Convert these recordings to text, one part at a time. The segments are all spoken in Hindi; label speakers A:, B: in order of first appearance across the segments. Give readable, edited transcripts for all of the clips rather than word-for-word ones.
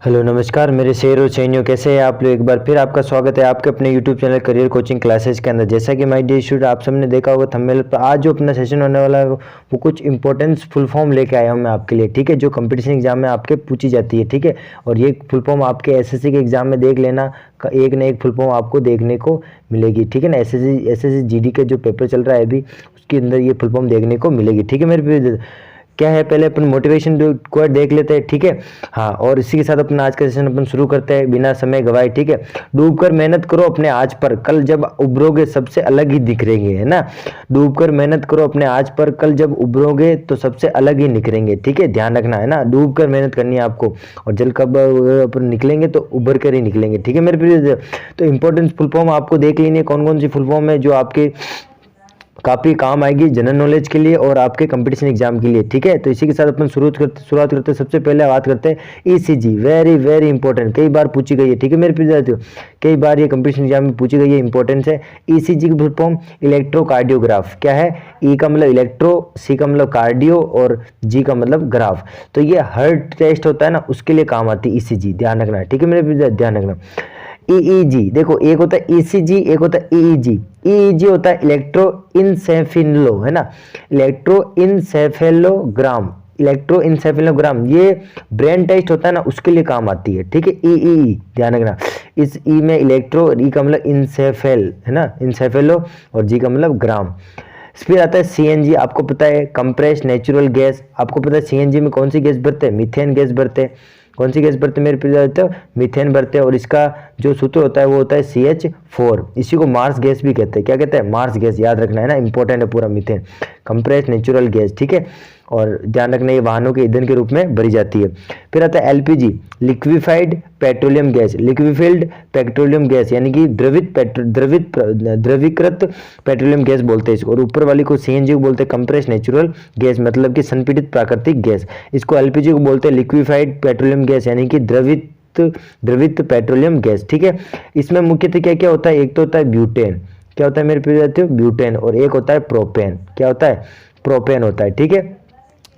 A: हेलो नमस्कार मेरे शेर और चैनियों, कैसे हैं आप लोग। एक बार फिर आपका स्वागत है आपके अपने YouTube channel career coaching classes के अंदर। जैसा कि माय डियर स्टूडेंट, आप सबने देखा होगा थंबनेल पर, आज जो अपना सेशन होने वाला है वो कुछ इंपॉर्टेंस फुल फॉर्म लेके आया हूं मैं आपके लिए, ठीक है, जो कंपटीशन एग्जाम में आपके पूछी जाती है, ठीक है। और ये फुल फॉर्म आपके एसएससी के एग्जाम में देख लेना, एक ना एक फुल फॉर्म आपको देखने को मिलेगी, ठीक है ना। एसएससी जीडी के जो पेपर चल रहा है अभी, उसके अंदर ये फुल फॉर्म देखने को मिलेगी, ठीक है मेरे। क्या है, पहले अपन मोटिवेशन कोट देख लेते हैं, ठीक है। हाँ, और इसी के साथ अपना आज का सेशन अपन शुरू करते हैं बिना समय गवाए, ठीक है। डूबकर मेहनत करो अपने आज पर, कल जब उभरोगे सबसे अलग ही दिखरेंगे, है ना। डूबकर मेहनत करो अपने आज पर, कल जब उभरोगे तो सबसे अलग ही निखरेंगे, ठीक है, ध्यान रखना, है ना। डूबकर मेहनत करनी है आपको, और जल कब अपन निकलेंगे तो उभर कर ही निकलेंगे, ठीक है मेरे प्रिय। तो इंपॉर्टेंट फुल फॉर्म आपको देख लेनी है, कौन कौन सी फुल फॉर्म है जो आपके काफ़ी काम आएगी जनरल नॉलेज के लिए और आपके कंपटीशन एग्जाम के लिए, ठीक है। तो इसी के साथ अपन शुरुआत करते हैं। सबसे पहले बात करते हैं ईसीजी, वेरी वेरी इंपॉर्टेंट, कई बार पूछी गई है, ठीक है मेरे प्रिय विद्यार्थियों, कई बार ये कंपटीशन एग्जाम में पूछी गई है, इंपॉर्टेंस है। ईसीजी की फुल फॉर्म इलेक्ट्रोकार्डियोग्राफ, क्या है, ई का मतलब इलेक्ट्रो, सी का मतलब कार्डियो और जी का मतलब ग्राफ। तो ये हार्ट टेस्ट होता है ना, उसके लिए काम आती है ईसीजी, ध्यान रखना, ठीक है मेरे, ध्यान रखना। ईईजी, देखो एक होता है ईसीजी, एक होता है ईईजी। ईईजी होता है इलेक्ट्रो इंसेफिलो, है ना, इलेक्ट्रो इंसेफेलोग्राम, इलेक्ट्रो इंसेफेलोग्राम, ये ब्रेन टेस्ट होता है ना, उसके लिए काम आती है, ठीक है। ईईई, ध्यान रखना, इस ई में इलेक्ट्रो, ई का मतलब इंसेफेल, है ना, इंसेफेलो, और जी का मतलब ग्राम। फिर आता है सीएनजी, आपको पता है कंप्रेस्ड नेचुरल गैस, आपको पता है सीएनजी में कौन सी गैस भरते हैं, मीथेन गैस भरते हैं। कौन सी गैस भरते मेरे प्रिय, मीथेन भरते हैं, और इसका जो सूत्र होता है वो होता है CH4, इसी को मार्स गैस भी कहते हैं। क्या कहते हैं, मार्स गैस, याद रखना, है ना, इंपॉर्टेंट है पूरा, मीथेन कंप्रेस्ड नेचुरल गैस, ठीक है। और ध्यान रखना, ये वाहनों के ईंधन के रूप में भरी जाती है। फिर आता है LPG, liquefied petroleum gas, liquefied petroleum gas यानी कि द्रवीकृत पेट्रोलियम गैस बोलते हैं इसको, और ऊपर वाली को सीएनजी को बोलते हैं कंप्रेस्ड नेचुरल गैस, मतलब कि संपीड़ित प्राकृतिक गैस। इसको एलपीजी को बोलते हैं लिक्विफाइड पेट्रोलियम गैस यानी कि द्रवित पेट्रोलियम गैस, ठीक है। इसमें मुख्यतः क्या क्या होता है, एक तो होता है ब्यूटेन, क्या होता है मेरे प्रिय साथियों, ब्यूटेन, और एक होता है प्रोपेन, क्या होता है, प्रोपेन होता है, ठीक है,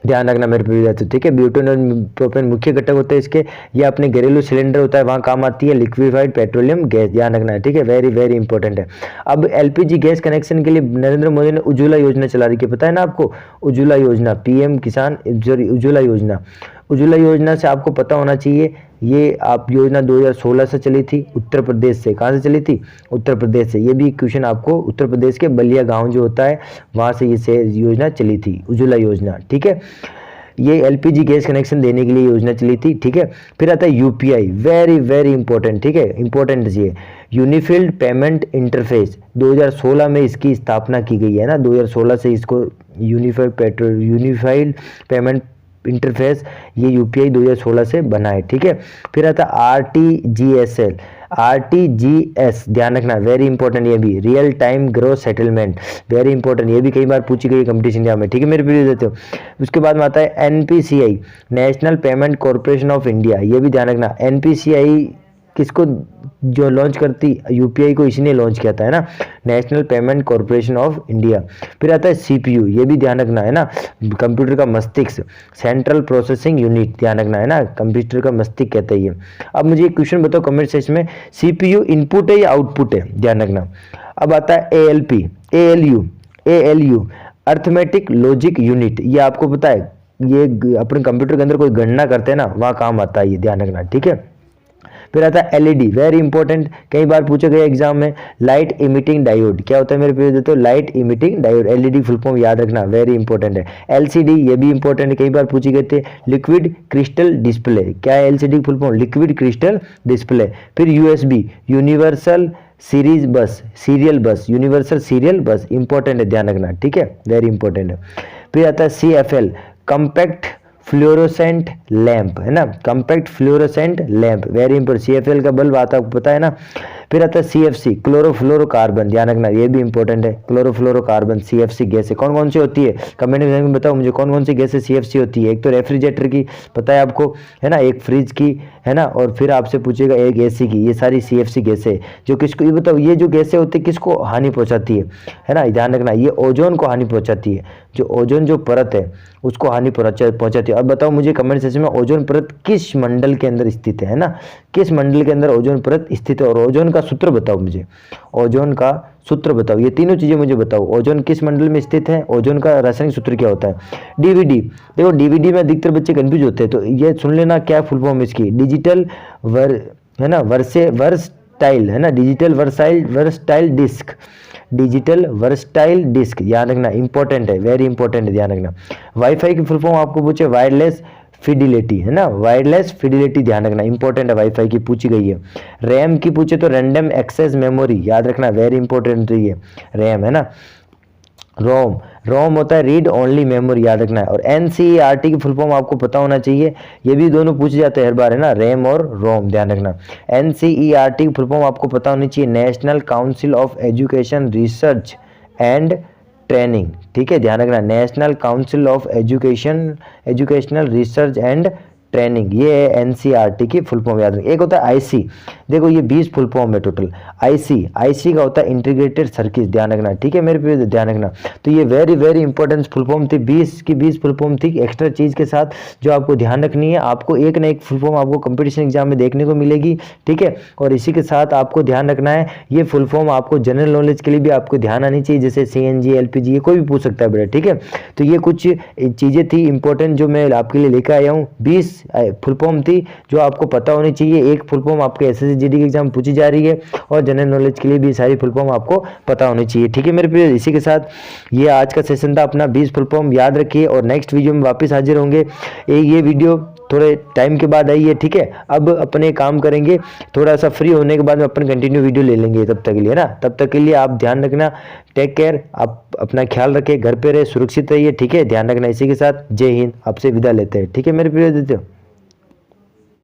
A: ध्यान रखना मेरे प्रिय साथियों, ठीक है। ब्यूटेन और प्रोपेन मुख्य घटक होते हैं इसके, ये अपने घरेलू सिलेंडर होता है, वहां काम आती है लिक्विफाइड पेट्रोलियम गैस, ध्यान रखना है, ठीक है, वेरी वेरी इंपॉर्टेंट है। अब एलपीजी गैस कनेक्शन के लिए नरेंद्र मोदी ने उज्ज्वला योजना चला रही है, पता है ना आपको, उज्ज्वला योजना, पीएम किसान उज्ज्वला योजना। उज्ज्वला योजना से आपको पता होना चाहिए, ये आप योजना 2016 से चली थी, उत्तर प्रदेश से, कहाँ से चली थी, उत्तर प्रदेश से। ये भी क्वेश्चन आपको, उत्तर प्रदेश के बलिया गांव जो होता है वहाँ से ये योजना चली थी, उज्ज्वला योजना, ठीक है। ये एलपीजी गैस कनेक्शन देने के लिए योजना चली थी, ठीक है। फिर आता है यूपीआई, वेरी वेरी इंपॉर्टेंट, ठीक है, इंपॉर्टेंट ये यूनिफिल्ड पेमेंट इंटरफेस, 2016 में इसकी स्थापना की गई है ना, 2016 से इसको यूनिफाइड पेमेंट इंटरफेस, ये यूपीआई 2016 से बना है, ठीक है। फिर आता है आरटीजीएसएल, आरटीजीएस, ध्यान रखना, वेरी इंपॉर्टेंट, ये भी real time gross settlement, very important, ये भी कई बार पूछी गई कंपटीशन एग्जाम में, ठीक है मेरे प्रिय देते हो। उसके बाद में आता है NPCI, national payment corporation of India, ये भी ध्यान रखना। एनपीसीआई किसको जो लॉन्च करती, यूपीआई को इसी ने लॉन्च किया था, है ना, national payment corporation of India. फिर आता है सीपीयू, ये भी ध्यान रखना, है ना, कंप्यूटर का मस्तिष्क, सेंट्रल प्रोसेसिंग यूनिट, ध्यान रखना, है ना, कंप्यूटर का मस्तिष्क कहते हैं ये। अब मुझे एक क्वेश्चन बताओ कमेंट सेक्शन में, सीपीयू इनपुट है या आउटपुट है, ध्यान रखना। अब आता है ALP, ALU arithmetic logic unit, ये आपको पता है, ये अपने कंप्यूटर के अंदर कोई गणना करते हैं ना, वहाँ काम आता है ये, ध्यान रखना, ठीक है। फिर आता है एलईडी, वेरी इंपॉर्टेंट, कई बार पूछा गया एग्जाम में, लाइट इमिटिंग डायोड, क्या होता है मेरे प्रिय दोस्तों, light emitting diode, LED full form याद रखना, वेरी इंपॉर्टेंट है। एलसीडी, ये भी इंपॉर्टेंट है, कई बार पूछी गई थी, लिक्विड क्रिस्टल डिस्प्ले, क्या है LCD full form, liquid crystal display. फिर यूएसबी, यूनिवर्सल सीरीज बस, सीरियल बस, यूनिवर्सल सीरियल बस, इंपॉर्टेंट है, ध्यान रखना, ठीक है, वेरी इंपॉर्टेंट है। फिर आता है CFL, कंपैक्ट फ्लोरोसेंट लैंप, है ना, compact fluorescent lamp, very important, CFL का बल्ब आता है, आपको पता है ना। फिर आता है CFC, क्लोरोफ्लोरोकार्बन, ध्यान रखना ये भी इंपॉर्टेंट है। क्लोरोफ्लोरोकार्बन CFC गैस है, कौन कौन सी होती है, कमेंट में बताओ मुझे कौन कौन सी गैसें CFC होती है। एक तो रेफ्रिजरेटर की पता है आपको, है ना, एक फ्रिज की, है ना, और फिर आपसे पूछेगा एक AC की। ये सारी CFC गैसें जो किसको, ये बताओ ये जो गैसें होती है किसको हानि पहुंचाती है ना, ध्यान रखना ये ओजोन को हानि पहुंचाती है, जो ओजोन जो परत है उसको हानि पहुंचाती है। अब बताओ मुझे कमेंट सेक्शन में ओजोन परत किस मंडल के अंदर स्थित है ना, किस मंडल के अंदर ओजोन परत स्थित है, और ओजोन का सूत्र बताओ मुझे, ओजोन का सूत्र बताओ, ये तीनों चीजें मुझे बताओ। ओजोन किस मंडल में स्थित है, ओजोन का रासायनिक सूत्र क्या होता है। DVD, देखो DVD में अधिकतर बच्चे कंफ्यूज होते हैं, तो ये सुन लेना क्या फुल फॉर्म इसकी, डिजिटल है ना वर्सटाइल, है ना, digital versatile disc, digital versatile disc, ध्यान रखना इंपॉर्टेंट है, वेरी इंपॉर्टेंट है, ध्यान रखना। वाईफाई की फुल फॉर्म आपको पूछे वायरलेस फिडिलिटी, है ना, वायरलेस फिडिलिटी, ध्यान रखना इंपॉर्टेंट है, वाईफाई की पूछी गई है। रैम की पूछे तो रैंडम एक्सेस मेमोरी, याद रखना वेरी इंपॉर्टेंट है रैम, है ना। रोम होता है रीड ओनली मेमोरी, याद रखना है। और NCERT की फुल फॉर्म आपको पता होना चाहिए, ये भी दोनों पूछे जाते हैं हर बार, है ना, रैम और रोम, ध्यान रखना। NCERT की फुल फॉर्म आपको पता होनी चाहिए, national council of education research and training, ठीक है, ध्यान रखना, national council of educational research and training, ये है NCERT की फुल फॉर्म, याद रखिए। एक होता है IC, देखो ये 20 फुल फॉर्म है टोटल। IC का होता है इंटीग्रेटेड सर्किट, ध्यान रखना, ठीक है मेरे पे ध्यान रखना। तो ये very very important full form थी, 20 की 20 फुल फॉर्म थी, एक्स्ट्रा चीज के साथ जो आपको ध्यान रखनी है। आपको एक ना एक फुल फॉर्म आपको कंपटीशन एग्जाम में देखने को मिलेगी, ठीक है। और इसी के साथ आपको ध्यान रखना है, ये फुल फॉर्म आपको जनरल नॉलेज के लिए भी आपको ध्यान आनी चाहिए, जैसे CNG LPG ये कोई भी पूछ सकता है बेटा, ठीक है। तो ये कुछ चीजें थी इंपॉर्टेंट जो मैं आपके लिए लेकर आया हूँ, 20 फुल फॉर्म थी जो आपको पता होनी चाहिए। एक फुल फॉर्म आपके SSC GD के एग्जाम पूछी जा रही है, और जनरल नॉलेज के लिए भी सारी फुल फॉर्म आपको पता होनी चाहिए, ठीक है मेरे प्रिय। इसी के साथ ये आज का सेशन था अपना, 20 फुल फॉर्म याद रखिए, और नेक्स्ट वीडियो में वापस हाजिर होंगे। ये वीडियो थोड़े टाइम के बाद आई है, ठीक है। अब अपने काम करेंगे, थोड़ा सा फ्री होने के बाद में अपन कंटिन्यू वीडियो ले लेंगे, तब तक के लिए ना, तब तक के लिए आप ध्यान रखना, टेक केयर, आप अपना ख्याल रखें, घर पे रहे, सुरक्षित रहिए, ठीक है, ध्यान रखना। इसी के साथ जय हिंद, आपसे विदा लेते हैं, ठीक है मेरे प्रिय दोस्तों।